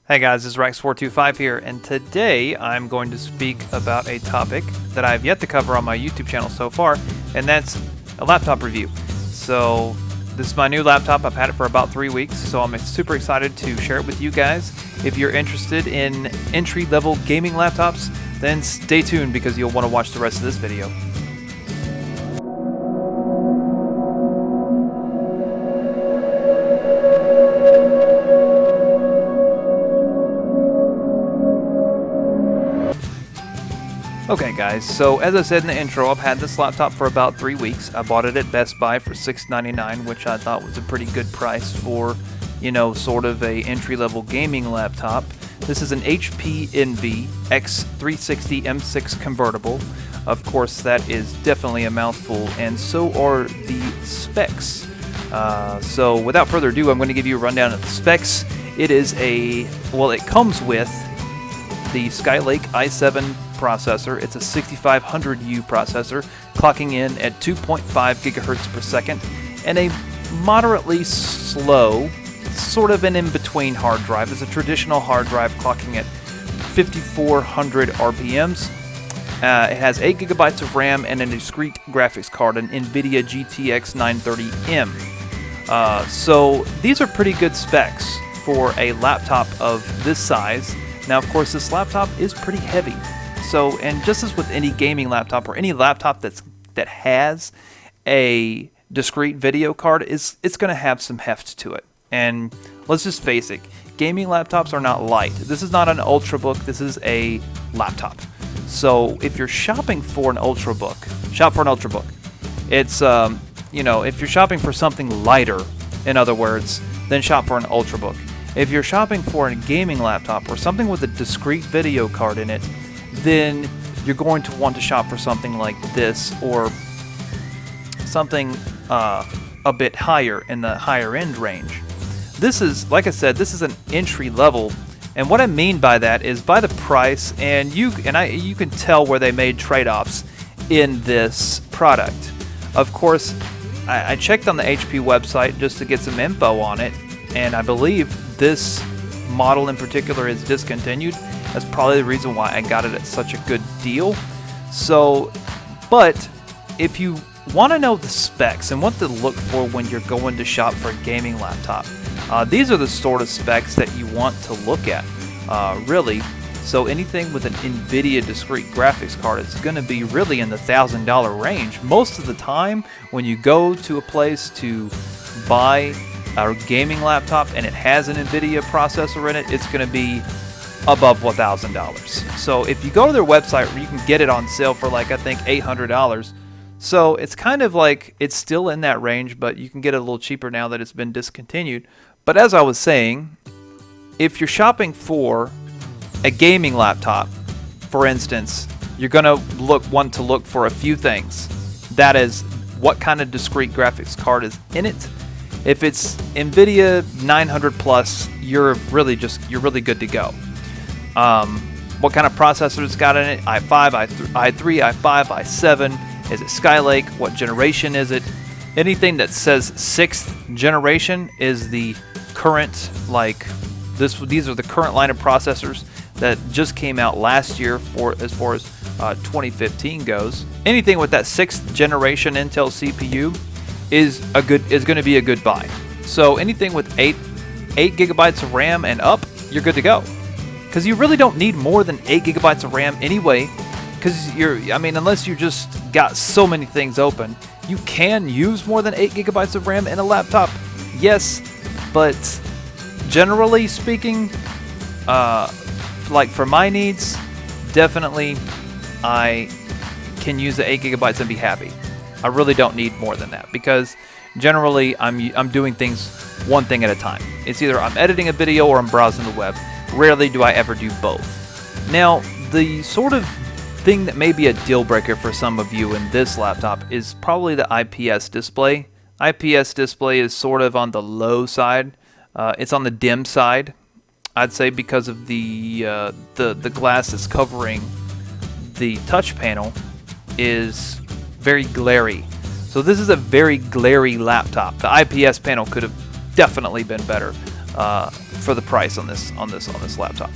Hey guys, this is Rex425 here, and today I'm going to speak about a topic that I've yet to cover on my YouTube channel so far, and that's a laptop review. So this is my new laptop. I've had it for about 3 weeks, so I'm super excited to share it with you guys. If you're interested in entry-level gaming laptops, then stay tuned because you'll want to watch the rest of this video. Okay guys, so as I said in the intro, I've had this laptop for about 3 weeks. I bought it at Best Buy for $6.99, which I thought was a pretty good price for, you know, sort of a entry-level gaming laptop. This is an HP Envy x360 M6 Convertible. Of course, that is definitely a mouthful, and so are the specs. So without further ado, I'm going to give you a rundown of the specs. It comes with the Skylake i7 processor. It's a 6500U processor, clocking in at 2.5 gigahertz per second, and a moderately slow, sort of an in-between hard drive. It's a traditional hard drive clocking at 5400 RPMs. It has 8 gigabytes of RAM and a discrete graphics card, an Nvidia Gtx 930M. So these are pretty good specs for a laptop of this size. Now, of course, this laptop is pretty heavy. So, and just as with any gaming laptop or any laptop that has a discrete video card, it's going to have some heft to it. And let's just face it, gaming laptops are not light. This is not an Ultrabook. This is a laptop. So, if you're shopping for an Ultrabook, shop for an Ultrabook. It's if you're shopping for something lighter, in other words, then shop for an Ultrabook. If you're shopping for a gaming laptop or something with a discrete video card in it, then you're going to want to shop for something like this, or something a bit higher in the higher end range. This is, like I said, this is an entry level, and what I mean by that is by the price, and you can tell where they made trade-offs in this product. Of course, I checked on the HP website just to get some info on it, and I believe this model in particular is discontinued. That's probably the reason why I got it at such a good deal. So, but if you want to know the specs and what to look for when you're going to shop for a gaming laptop, these are the sort of specs that you want to look at, really. So anything with an Nvidia discrete graphics card is going to be really in the $1,000 range. Most of the time, when you go to a place to buy a gaming laptop and it has an Nvidia processor in it, it's going to be above $1,000. So if you go to their website, where you can get it on sale for like, I think, $800. So it's kind of like it's still in that range, but you can get it a little cheaper now that it's been discontinued. But as I was saying, if you're shopping for a gaming laptop, for instance, you're going to want to look for a few things. That is, what kind of discrete graphics card is in it. If it's Nvidia 900 plus, you're really good to go. What kind of processor it's got in it? i5, i3, i5, i7. Is it Skylake? What generation is it? Anything that says 6th generation is the current, these are the current line of processors that just came out last year as far as 2015 goes. Anything with that 6th generation Intel CPU is going to be a good buy. So anything with 8 gigabytes of RAM and up, you're good to go. Because you really don't need more than 8 gigabytes of RAM anyway. Because unless you just got so many things open, you can use more than 8 gigabytes of RAM in a laptop. Yes, but generally speaking, like for my needs, definitely I can use the 8 gigabytes and be happy. I really don't need more than that, because generally I'm doing things one thing at a time. It's either I'm editing a video or I'm browsing the web. Rarely do I ever do both. Now, the sort of thing that may be a deal breaker for some of you in this laptop is probably the IPS display. IPS display is sort of on the low side. It's on the dim side, I'd say, because of the glass that's covering the touch panel is very glary. So this is a very glary laptop. The IPS panel could have definitely been better. for the price on this laptop.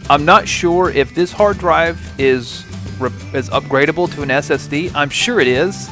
I'm not sure if this hard drive is upgradable to an SSD. I'm sure it is,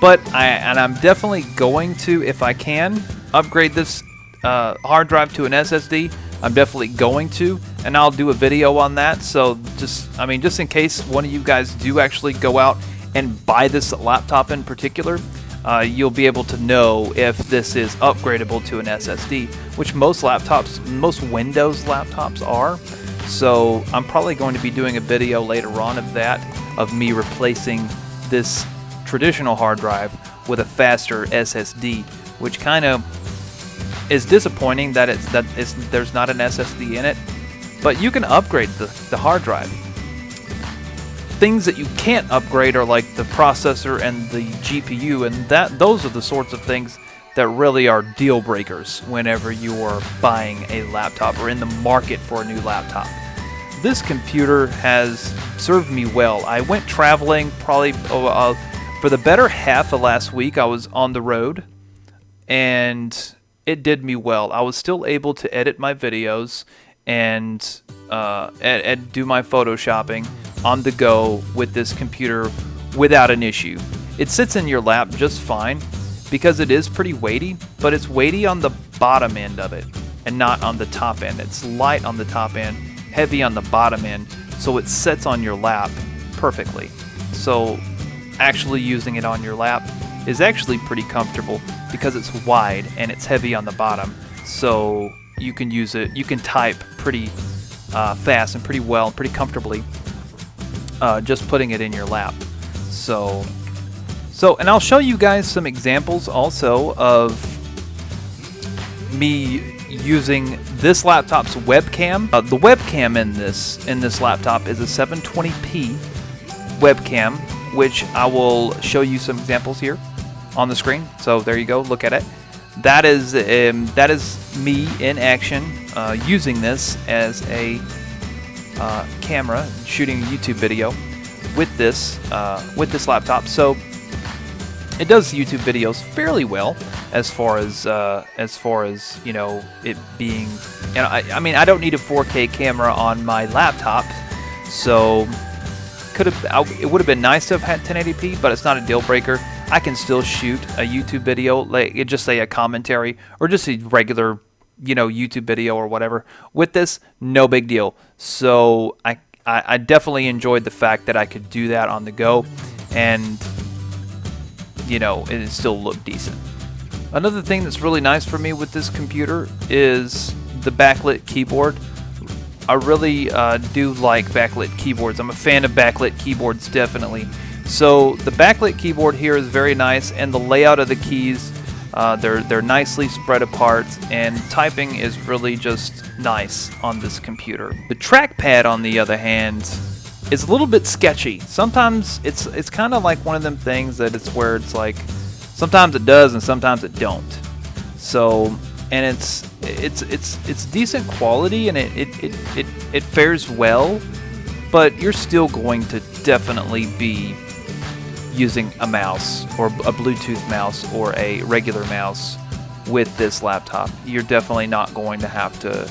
but I'm definitely going to, if I can, upgrade this hard drive to an SSD. I'm definitely going to, and I'll do a video on that. So just in case one of you guys do actually go out and buy this laptop in particular, you'll be able to know if this is upgradable to an SSD, which most Windows laptops are. So I'm probably going to be doing a video later on of that, of me replacing this traditional hard drive with a faster SSD, which kind of is disappointing that there's not an SSD in it, but you can upgrade the hard drive. Things that you can't upgrade are like the processor and the GPU, and those are the sorts of things that really are deal breakers whenever you are buying a laptop or in the market for a new laptop. This computer has served me well. I went traveling probably for the better half of last week. I was on the road, and it did me well. I was still able to edit my videos and do my photoshopping on the go with this computer without an issue. It sits in your lap just fine because it is pretty weighty, but it's weighty on the bottom end of it and not on the top end. It's light on the top end, heavy on the bottom end, so it sits on your lap perfectly. So actually using it on your lap is actually pretty comfortable because it's wide and it's heavy on the bottom, so you can use it. You can type pretty fast and pretty well and pretty comfortably just putting it in your lap. So and I'll show you guys some examples also of me using this laptop's webcam. The webcam in this laptop is a 720p webcam, which I will show you some examples here on the screen. So there you go, look at it. That is me in action using this as a camera, shooting a YouTube video with this laptop. So it does YouTube videos fairly well as far as you know, it being, you know, I mean, I don't need a 4K camera on my laptop, so it would have been nice to have had 1080p, but it's not a deal breaker. I can still shoot a YouTube video, like just say a commentary or just a regular, you know, YouTube video or whatever. With this, no big deal. So I definitely enjoyed the fact that I could do that on the go, and you know, it still looked decent. Another thing that's really nice for me with this computer is the backlit keyboard. I really do like backlit keyboards. I'm a fan of backlit keyboards, definitely. So the backlit keyboard here is very nice, and the layout of the keys, they're nicely spread apart, and typing is really just nice on this computer. The trackpad, on the other hand, is a little bit sketchy. Sometimes it's kind of like one of them things that it's where it's like sometimes it does and sometimes it don't. So, and it's decent quality, and it fares well, but you're still going to definitely be using a mouse or a Bluetooth mouse or a regular mouse with this laptop. You're definitely not going to have to.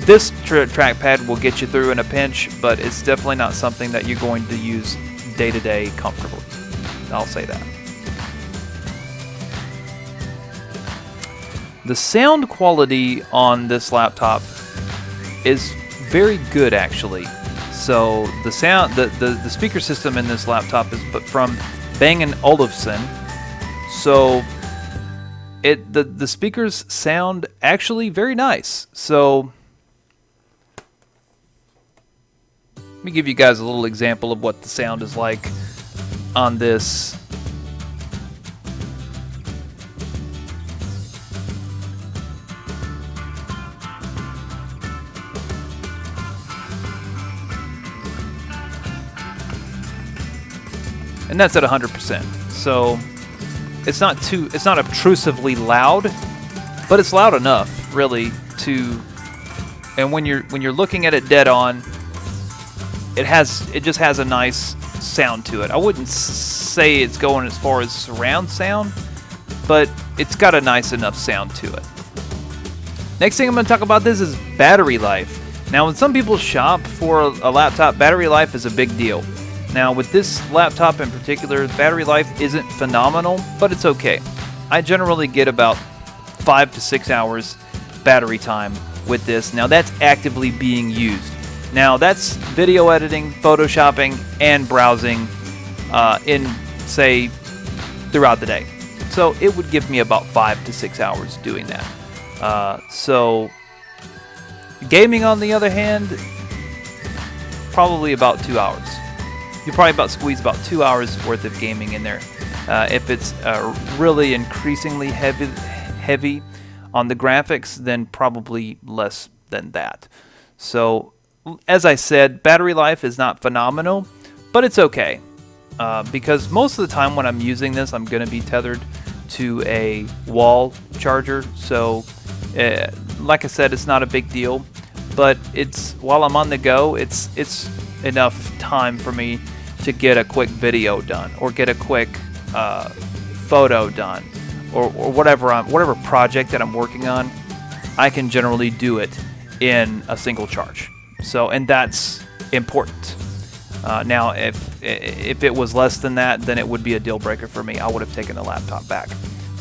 This trackpad will get you through in a pinch, but it's definitely not something that you're going to use day to day comfortably. I'll say that. The sound quality on this laptop is very good, actually. So the sound, the speaker system in this laptop is from Bang & Olufsen. So the speakers sound actually very nice. So let me give you guys a little example of what the sound is like on this. And that's at 100%. So it's not obtrusively loud, but it's loud enough really to, and when you're looking at it dead on, it just has a nice sound to it. I wouldn't say it's going as far as surround sound, but it's got a nice enough sound to it. Next thing I'm going to talk about this is battery life. Now, when some people shop for a laptop, battery life is a big deal. Now, with this laptop in particular, battery life isn't phenomenal, but it's okay. I generally get about 5 to 6 hours battery time with this. Now, that's actively being used. Now, that's video editing, photoshopping, and browsing say, throughout the day. So it would give me about 5 to 6 hours doing that. So gaming, on the other hand, probably about 2 hours. You probably squeeze about 2 hours worth of gaming in there. If it's really increasingly heavy on the graphics, then probably less than that. So, as I said, battery life is not phenomenal, but it's okay. Because most of the time when I'm using this, I'm going to be tethered to a wall charger. So, like I said, it's not a big deal. But while I'm on the go, it's enough time for me to get a quick video done, or get a quick photo done, or whatever project that I'm working on. I can generally do it in a single charge. So, and that's important. Now, if it was less than that, then it would be a deal breaker for me. I would have taken the laptop back.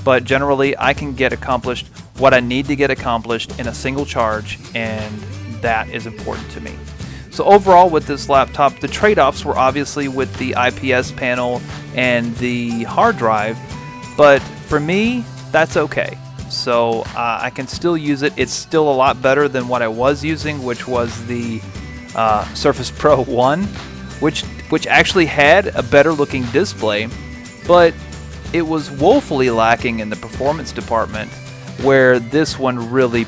But generally, I can get accomplished what I need to get accomplished in a single charge, and that is important to me. So overall, with this laptop, the trade-offs were obviously with the IPS panel and the hard drive, but for me, that's okay. So I can still use it. It's still a lot better than what I was using, which was the Surface Pro 1, which actually had a better looking display, but it was woefully lacking in the performance department, where this one really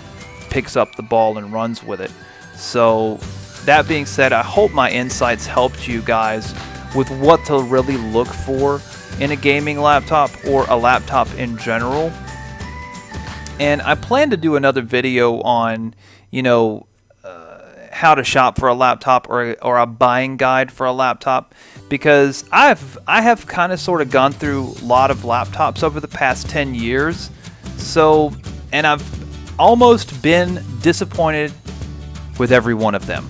picks up the ball and runs with it. So that being said, I hope my insights helped you guys with what to really look for in a gaming laptop, or a laptop in general. And I plan to do another video on, how to shop for a laptop, or a buying guide for a laptop, because I have kind of sort of gone through a lot of laptops over the past 10 years. So, and I've almost been disappointed with every one of them,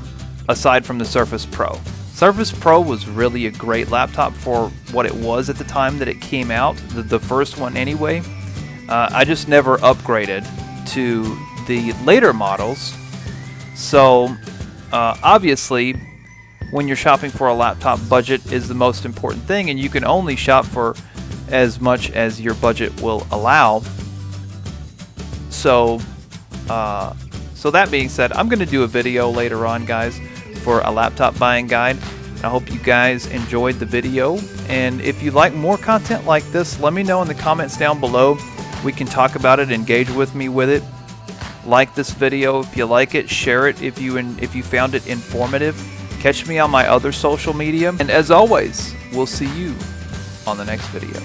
aside from the Surface Pro. Surface Pro was really a great laptop for what it was at the time that it came out, the first one anyway. I just never upgraded to the later models. So obviously, when you're shopping for a laptop, budget is the most important thing, and you can only shop for as much as your budget will allow. So that being said, I'm going to do a video later on, guys, for a laptop buying guide. I hope you guys enjoyed the video, and if you like more content like this, let me know in the comments down below. We can talk about it, engage with me with it. Like this video if you like it, share it if you found it informative. Catch me on my other social media, and as always, we'll see you on the next video.